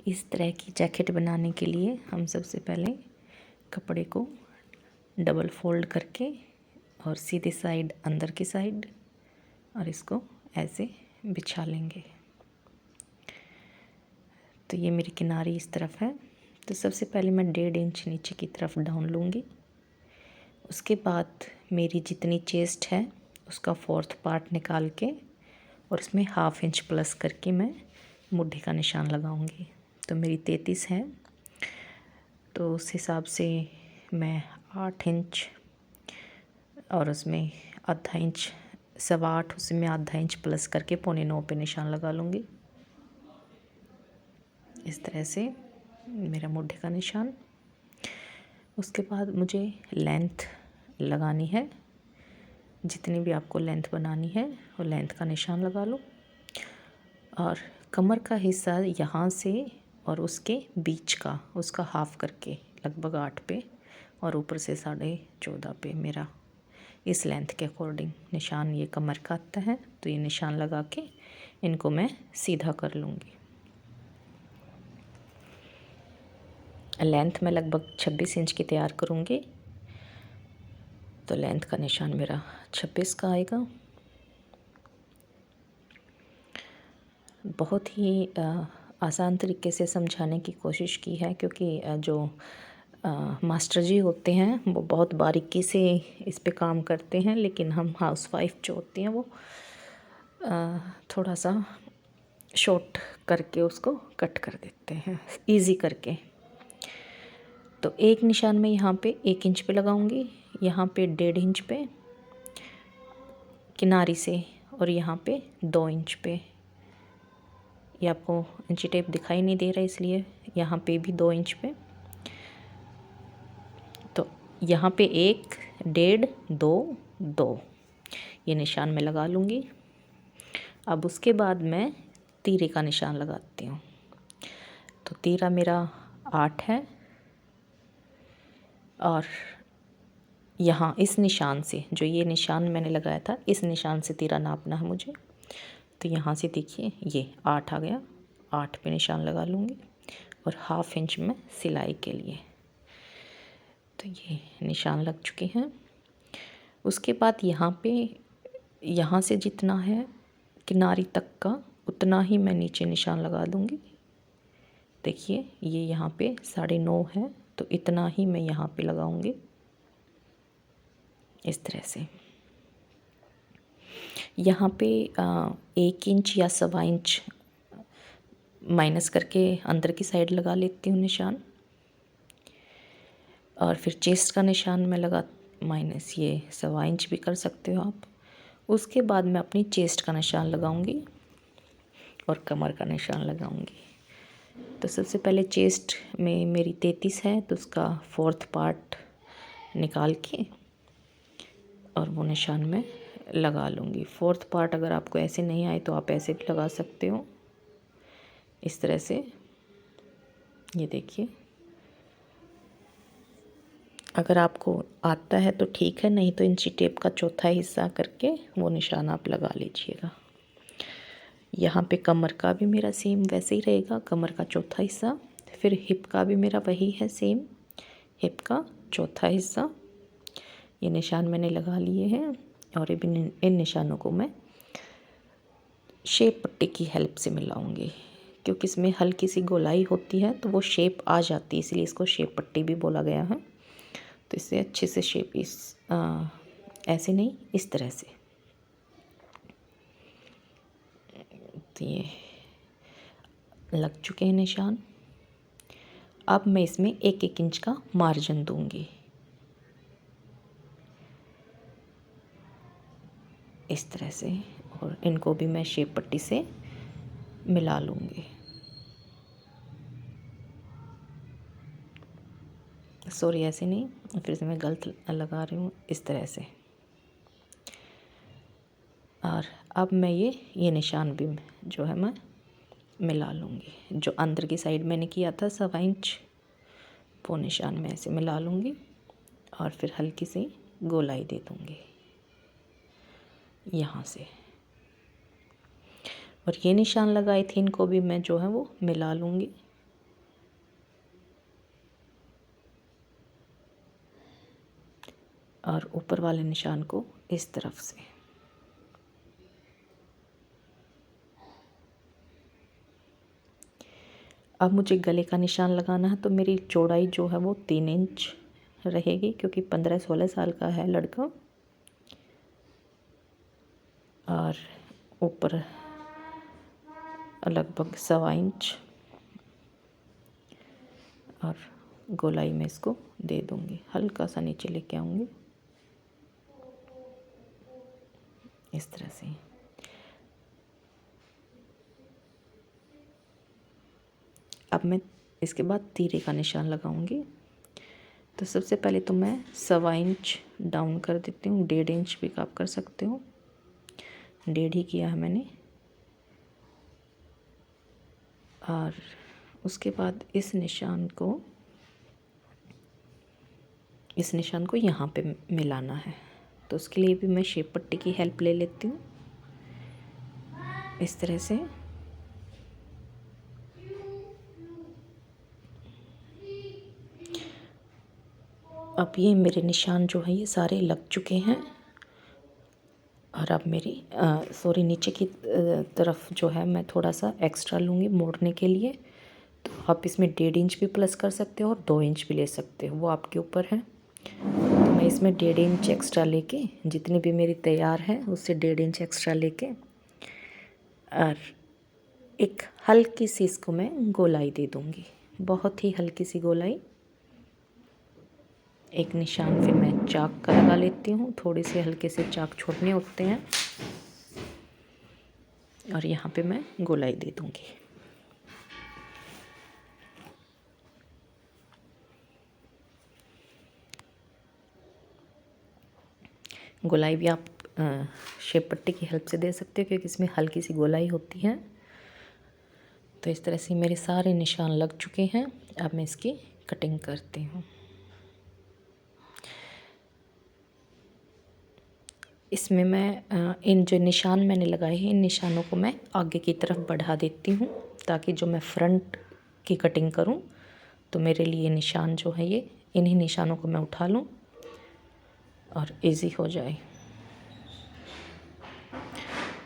इस तरह की जैकेट बनाने के लिए हम सबसे पहले कपड़े को डबल फोल्ड करके और सीधी साइड अंदर की साइड और इसको ऐसे बिछा लेंगे। तो ये मेरी किनारी इस तरफ है। तो सबसे पहले मैं 1.5 इंच नीचे की तरफ डाउन लूँगी। उसके बाद मेरी जितनी चेस्ट है उसका 4th पार्ट निकाल के और उसमें 1/2 इंच प्लस करके मैं मुट्ठी का निशान लगाऊंगी। तो मेरी 33 है, तो उस हिसाब से मैं 8 इंच और उसमें आधा इंच, 8.25 उसमें आधा इंच प्लस करके 8.25 पे निशान लगा लूँगी। इस तरह से मेरा मुट्ठी का निशान। उसके बाद मुझे लेंथ लगानी है, जितनी भी आपको लेंथ बनानी है वो लेंथ का निशान लगा लो। और कमर का हिस्सा यहाँ से और उसके बीच का उसका हाफ करके लगभग 8 पे और ऊपर से 14.5 पे मेरा इस लेंथ के अकॉर्डिंग निशान ये कमर का आता है। तो ये निशान लगा के इनको मैं सीधा कर लूँगी। लेंथ में लगभग 26 इंच की तैयार करूँगी। तो लेंथ का निशान मेरा 26 का आएगा। बहुत ही आसान तरीके से समझाने की कोशिश की है, क्योंकि जो मास्टर जी होते हैं वो बहुत बारीकी से इस पे काम करते हैं, लेकिन हम हाउसवाइफ जो होती हैं वो थोड़ा सा शॉर्ट करके उसको कट कर देते हैं इजी करके। तो एक निशान में यहाँ पे 1 इंच पे लगाऊंगी, यहाँ पे 1.5 इंच पे किनारी से और यहाँ पे 2 इंच पे। ये आपको इंची टेप दिखाई नहीं दे रहा इसलिए यहाँ पे भी 2 इंच पे। तो यहाँ पे 1, 1.5, 2, 2 ये निशान मैं लगा लूँगी। अब उसके बाद मैं तीरे का निशान लगाती हूँ। तो तीरा मेरा 8 है और यहाँ इस निशान से, जो ये निशान मैंने लगाया था, इस निशान से तीरा नापना है मुझे। तो यहाँ से देखिए ये 8 आ गया, 8 पे निशान लगा लूँगी और 1/2 इंच में सिलाई के लिए। तो ये निशान लग चुके हैं। उसके बाद यहाँ से जितना है किनारी तक का उतना ही मैं नीचे निशान लगा दूँगी। देखिए ये यहाँ पे 9.5 है, तो इतना ही मैं यहाँ पे लगाऊँगी इस तरह से। यहाँ पे 1 इंच या 1.25 इंच माइनस करके अंदर की साइड लगा लेती हूँ निशान। और फिर चेस्ट का निशान मैं लगा माइनस ये 1.25 इंच भी कर सकते हो आप। उसके बाद मैं अपनी चेस्ट का निशान लगाऊंगी और कमर का निशान लगाऊंगी। तो सबसे पहले चेस्ट में मेरी 33 है, तो उसका 4th पार्ट निकाल के और वो निशान मैं लगा लूँगी। 4th पार्ट अगर आपको ऐसे नहीं आए तो आप ऐसे भी लगा सकते हो इस तरह से। ये देखिए, अगर आपको आता है तो ठीक है, नहीं तो इंची टेप का चौथा हिस्सा करके वो निशान आप लगा लीजिएगा। यहाँ पे कमर का भी मेरा सेम वैसे ही रहेगा, कमर का चौथा हिस्सा। फिर हिप का भी मेरा वही है सेम, हिप का चौथा हिस्सा। ये निशान मैंने लगा लिए हैं और इन निशानों को मैं शेप पट्टी की हेल्प से मिलाऊंगी, क्योंकि इसमें हल्की सी गोलाई होती है तो वो शेप आ जाती है, इसलिए इसको शेप पट्टी भी बोला गया है। तो इससे अच्छे से शेप ऐसे नहीं, इस तरह से। तो ये लग चुके हैं निशान। अब मैं इसमें 1-1 इंच का मार्जिन दूंगी इस तरह से, और इनको भी मैं शेप पट्टी से मिला लूँगी। सॉरी, ऐसे नहीं, फिर से मैं गलत लगा रही हूँ इस तरह से। और अब मैं ये निशान भी जो है मैं मिला लूँगी। जो अंदर की साइड मैंने किया था 1.25 इंच, वो निशान में ऐसे मिला लूँगी और फिर हल्की सी गोलाई दे दूँगी यहाँ से। और ये निशान लगाए थे, इनको भी मैं जो है वो मिला लूँगी और ऊपर वाले निशान को इस तरफ से। अब मुझे गले का निशान लगाना है, तो मेरी चौड़ाई जो है वो 3 इंच रहेगी, क्योंकि 15-16 साल का है लड़का। और ऊपर लगभग 1.25 इंच, और गोलाई में इसको दे दूंगी, हल्का सा नीचे लेके आऊंगी इस तरह से। अब मैं इसके बाद तीरे का निशान लगाऊंगी। तो सबसे पहले तो मैं 1.25 इंच डाउन कर देती हूँ, 1.5 इंच भी आप कर सकते हो, 1.5 ही किया है मैंने। और उसके बाद इस निशान को यहाँ पे मिलाना है। तो उसके लिए भी मैं शेप पट्टी की हेल्प ले लेती हूँ इस तरह से। अब ये मेरे निशान जो है ये सारे लग चुके हैं। और अब मेरी नीचे की तरफ जो है मैं थोड़ा सा एक्स्ट्रा लूँगी मोड़ने के लिए। तो आप इसमें 1.5 इंच भी प्लस कर सकते हो और 2 इंच भी ले सकते हो, वो आपके ऊपर है। तो मैं इसमें 1.5 इंच एक्स्ट्रा लेके, जितनी भी मेरी तैयार है उससे 1.5 इंच एक्स्ट्रा लेके, और एक हल्की सी इसको मैं गोलाई दे दूँगी, बहुत ही हल्की सी गोलाई। एक निशान फिर मैं चाक का लगा लेती हूँ, थोड़े से हल्के से चाक छोड़ने होते हैं, और यहाँ पे मैं गोलाई दे दूँगी। गोलाई भी आप शेप पट्टी की हेल्प से दे सकते हो, क्योंकि इसमें हल्की सी गोलाई होती है। तो इस तरह से मेरे सारे निशान लग चुके हैं। अब मैं इसकी कटिंग करती हूँ। इसमें मैं इन जो निशान मैंने लगाए हैं, इन निशानों को मैं आगे की तरफ बढ़ा देती हूँ, ताकि जो मैं फ्रंट की कटिंग करूँ तो मेरे लिए निशान जो है ये, इन्हीं निशानों को मैं उठा लूँ और इजी हो जाए।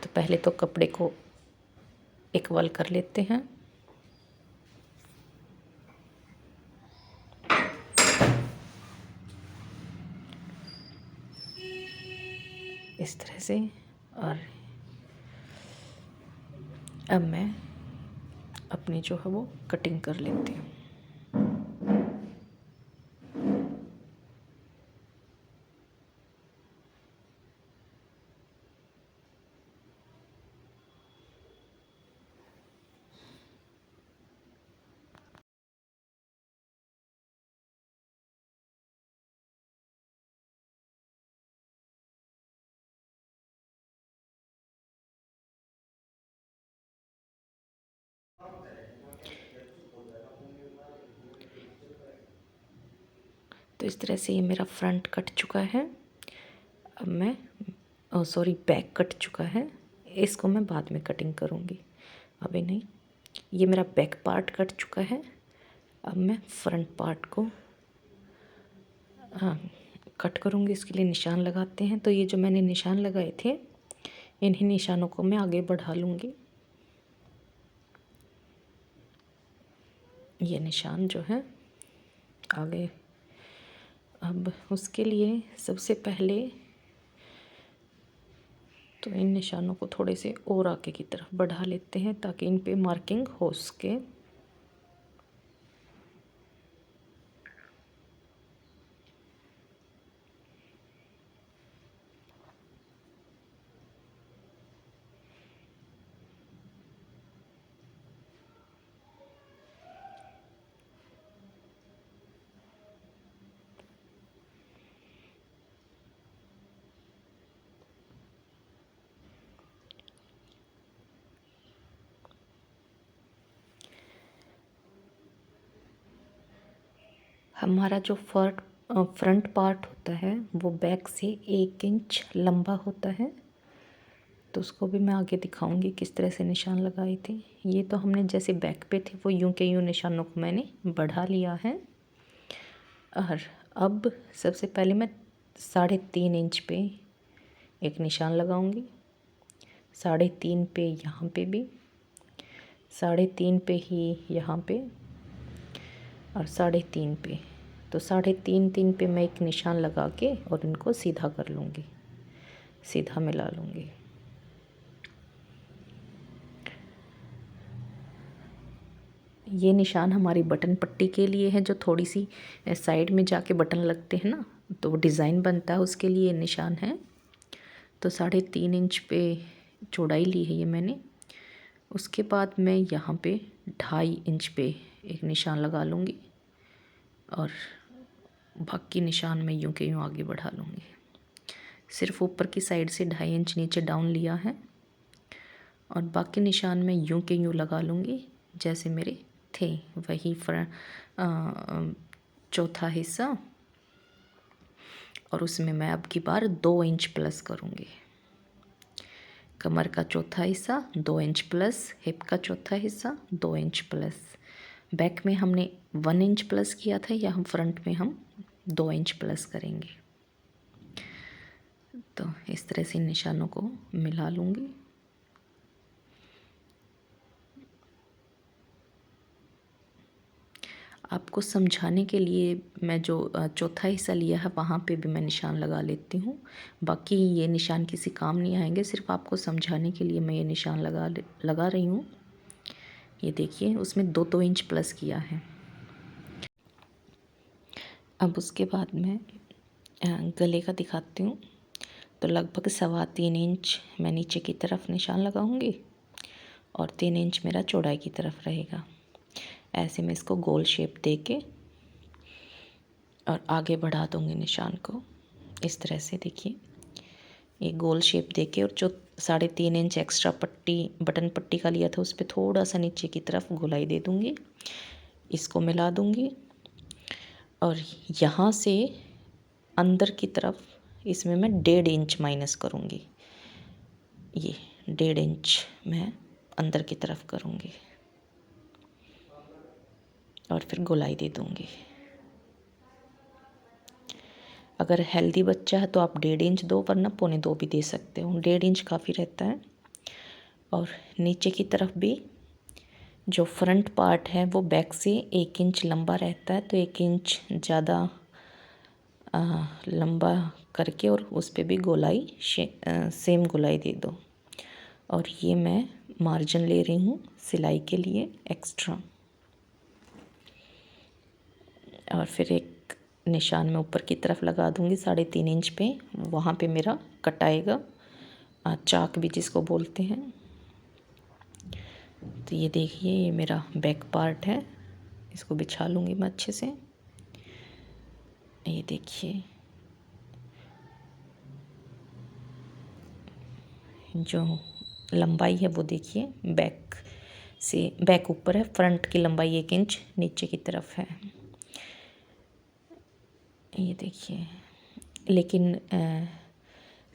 तो पहले तो कपड़े को इक्वल कर लेते हैं। इस तरह से। और अब मैं अपनी जो है वो कटिंग कर लेती हूँ। तो इस तरह से ये मेरा फ्रंट कट चुका है। अब मैं बैक कट चुका है, इसको मैं बाद में कटिंग करूँगी, अभी नहीं। ये मेरा बैक पार्ट कट चुका है। अब मैं फ्रंट पार्ट को कट करूँगी, इसके लिए निशान लगाते हैं। तो ये जो मैंने निशान लगाए थे, इन्हीं निशानों को मैं आगे बढ़ा लूँगी। ये निशान जो है आगे। अब उसके लिए सबसे पहले तो इन निशानों को थोड़े से और आगे की तरफ बढ़ा लेते हैं, ताकि इन पे मार्किंग हो सके। हमारा जो फ्रंट पार्ट होता है वो बैक से 1 इंच लंबा होता है। तो उसको भी मैं आगे दिखाऊंगी किस तरह से निशान लगाए थे। ये तो हमने जैसे बैक पे थे वो यूं के यूं निशानों को मैंने बढ़ा लिया है। और अब सबसे पहले मैं 3.5 इंच पे एक निशान लगाऊंगी, 3.5 पे यहाँ पे भी, 3.5 पे ही यहाँ पे और 3.5 पे। तो 3.5 पे मैं एक निशान लगा के और इनको सीधा कर लूँगी, सीधा मिला लूँगी। ये निशान हमारी बटन पट्टी के लिए है, जो थोड़ी सी साइड में जाके बटन लगते हैं ना, तो डिज़ाइन बनता है, उसके लिए निशान है। तो 3.5 इंच पे चौड़ाई ली है ये मैंने। उसके बाद मैं यहाँ पे 2.5 इंच पे एक निशान लगा लूँगी और बाकी निशान मैं यूँ के यूँ आगे बढ़ा लूँगी। सिर्फ ऊपर की साइड से 2.5 इंच नीचे डाउन लिया है और बाकी निशान मैं यूँ के यूँ लगा लूँगी जैसे मेरे थे, वही चौथा हिस्सा। और उसमें मैं अब की बार 2 इंच प्लस करूँगी। कमर का चौथा हिस्सा 2 इंच प्लस, हिप का चौथा हिस्सा 2 इंच प्लस। बैक में हमने 1 इंच प्लस किया था, या हम फ्रंट में हम 2 इंच प्लस करेंगे। तो इस तरह से निशानों को मिला लूँगी। आपको समझाने के लिए मैं जो चौथा हिस्सा लिया है वहाँ पे भी मैं निशान लगा लेती हूँ। बाकी ये निशान किसी काम नहीं आएंगे, सिर्फ आपको समझाने के लिए मैं ये निशान लगा रही हूँ। ये देखिए, उसमें 2 इंच प्लस किया है। अब उसके बाद मैं गले का दिखाती हूँ। तो लगभग 3.25 इंच मैं नीचे की तरफ निशान लगाऊंगी और 3 इंच मेरा चौड़ाई की तरफ रहेगा। ऐसे मैं इसको गोल शेप दे के और आगे बढ़ा दूंगी निशान को। इस तरह से देखिए, ये गोल शेप दे के, और जो 3.5 इंच एक्स्ट्रा पट्टी बटन पट्टी का लिया था उस पर थोड़ा सा नीचे की तरफ गोलाई दे दूंगी, इसको मिला दूंगी। और यहाँ से अंदर की तरफ इसमें मैं 1.5 इंच माइनस करूँगी। ये 1.5 इंच मैं अंदर की तरफ करूँगी और फिर गोलाई दे दूँगी। अगर हेल्दी बच्चा है तो आप 1.5 इंच दो, वरना 2.25 भी दे सकते हो। 1.5 इंच काफ़ी रहता है। और नीचे की तरफ भी जो फ्रंट पार्ट है वो बैक से 1 इंच लंबा रहता है, तो 1 इंच ज़्यादा लंबा करके और उस पर भी गोलाई सेम गोलाई दे दो। और ये मैं मार्जिन ले रही हूँ सिलाई के लिए एक्स्ट्रा। और फिर एक निशान में ऊपर की तरफ लगा दूँगी 3.5 इंच पे, वहाँ पे मेरा कट आएगा, चाक भी जिसको बोलते हैं। तो ये देखिए, ये मेरा बैक पार्ट है, इसको बिछा लूँगी मैं अच्छे से। ये देखिए, जो लंबाई है वो देखिए, बैक से बैक ऊपर है, फ्रंट की लंबाई 1 इंच नीचे की तरफ है। ये देखिए, लेकिन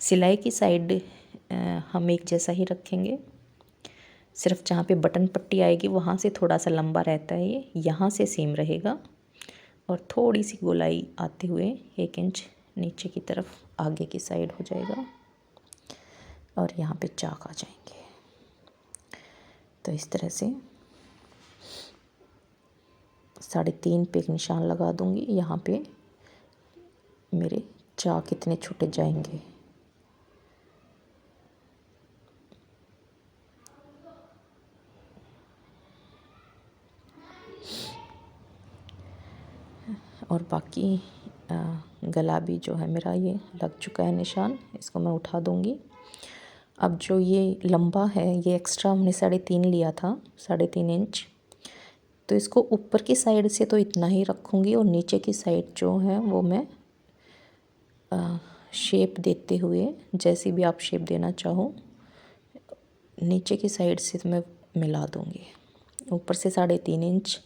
सिलाई की साइड हम एक जैसा ही रखेंगे। सिर्फ जहाँ पे बटन पट्टी आएगी वहाँ से थोड़ा सा लंबा रहता है, ये यहाँ से सेम रहेगा। और थोड़ी सी गोलाई आते हुए 1 इंच नीचे की तरफ आगे की साइड हो जाएगा और यहाँ पे चाक आ जाएंगे। तो इस तरह से 3.5 पे एक निशान लगा दूँगी। यहाँ पे मेरे चाक इतने छोटे जाएंगे। और बाकी गला भी जो है मेरा ये लग चुका है निशान, इसको मैं उठा दूँगी। अब जो ये लंबा है, ये एक्स्ट्रा हमने 3.5 लिया था, 3.5 इंच। तो इसको ऊपर की साइड से तो इतना ही रखूँगी और नीचे की साइड जो है वो मैं शेप देते हुए, जैसी भी आप शेप देना चाहो, नीचे की साइड से मैं मिला दूँगी। ऊपर से 3.5 इंच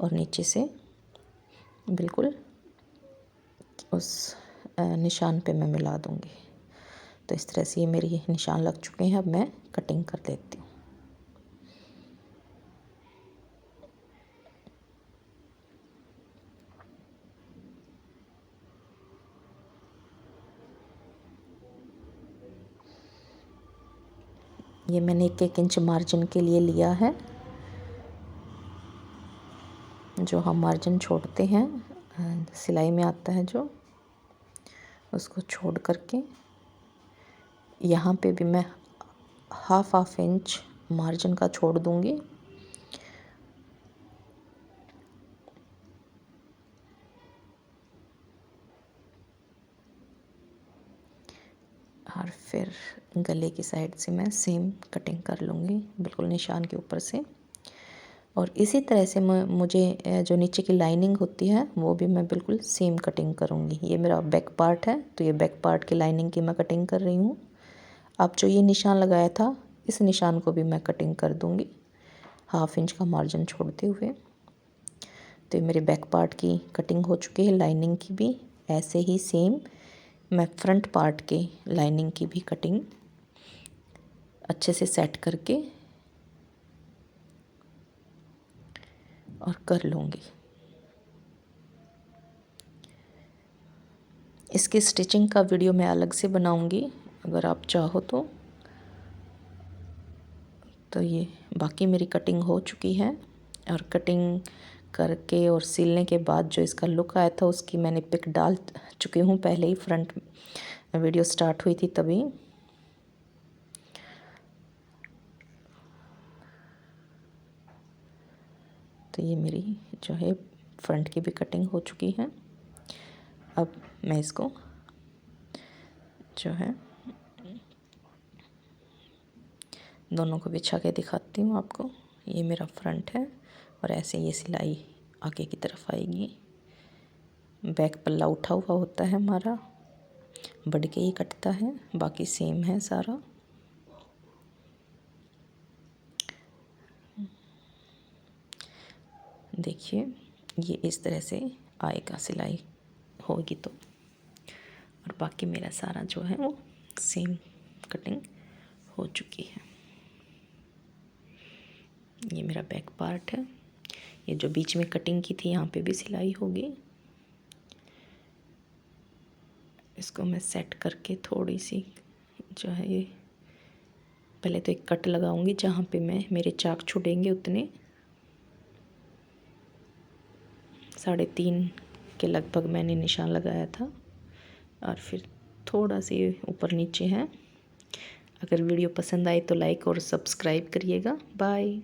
और नीचे से बिल्कुल उस निशान पे मैं मिला दूँगी। तो इस तरह से ये मेरी निशान लग चुके हैं। अब मैं कटिंग कर लेती हूँ। ये मैंने 1-1 इंच मार्जिन के लिए लिया है। जो हम मार्जिन छोड़ते हैं सिलाई में आता है जो, उसको छोड़ करके यहाँ पे भी मैं हाफ इंच मार्जिन का छोड़ दूँगी। और फिर गले की साइड से मैं सेम कटिंग कर लूँगी बिल्कुल निशान के ऊपर से। और इसी तरह से मुझे जो नीचे की लाइनिंग होती है वो भी मैं बिल्कुल सेम कटिंग करूँगी। ये मेरा बैक पार्ट है, तो ये बैक पार्ट की लाइनिंग की मैं कटिंग कर रही हूँ। अब जो ये निशान लगाया था इस निशान को भी मैं कटिंग कर दूँगी हाफ इंच का मार्जिन छोड़ते हुए। तो ये मेरे बैक पार्ट की कटिंग हो चुकी है, लाइनिंग की भी ऐसे ही सेम मैं फ्रंट पार्ट के लाइनिंग की भी कटिंग अच्छे से सेट करके और कर लूँगी। इसकी स्टिचिंग का वीडियो मैं अलग से बनाऊँगी अगर आप चाहो तो ये बाकी मेरी कटिंग हो चुकी है। और कटिंग करके और सिलने के बाद जो इसका लुक आया था उसकी मैंने पिक डाल चुकी हूँ पहले ही, फ्रंट वीडियो स्टार्ट हुई थी तभी। तो ये मेरी जो है फ्रंट की भी कटिंग हो चुकी है। अब मैं इसको जो है दोनों को बिछा के दिखाती हूँ आपको। ये मेरा फ्रंट है और ऐसे ये सिलाई आगे की तरफ आएगी। बैक पल्ला उठा हुआ होता है हमारा, बढ़ के ही कटता है, बाकी सेम है सारा। देखिए ये इस तरह से आएगा सिलाई होगी तो। और बाकी मेरा सारा जो है वो सेम कटिंग हो चुकी है। ये मेरा बैक पार्ट है। ये जो बीच में कटिंग की थी यहाँ पे भी सिलाई होगी। इसको मैं सेट करके थोड़ी सी जो है ये पहले तो एक कट लगाऊंगी जहाँ पे मैं मेरे चाक छुटेंगे उतने 3.5 के लगभग मैंने निशान लगाया था। और फिर थोड़ा सी ऊपर नीचे है। अगर वीडियो पसंद आए तो लाइक और सब्सक्राइब करिएगा। बाय।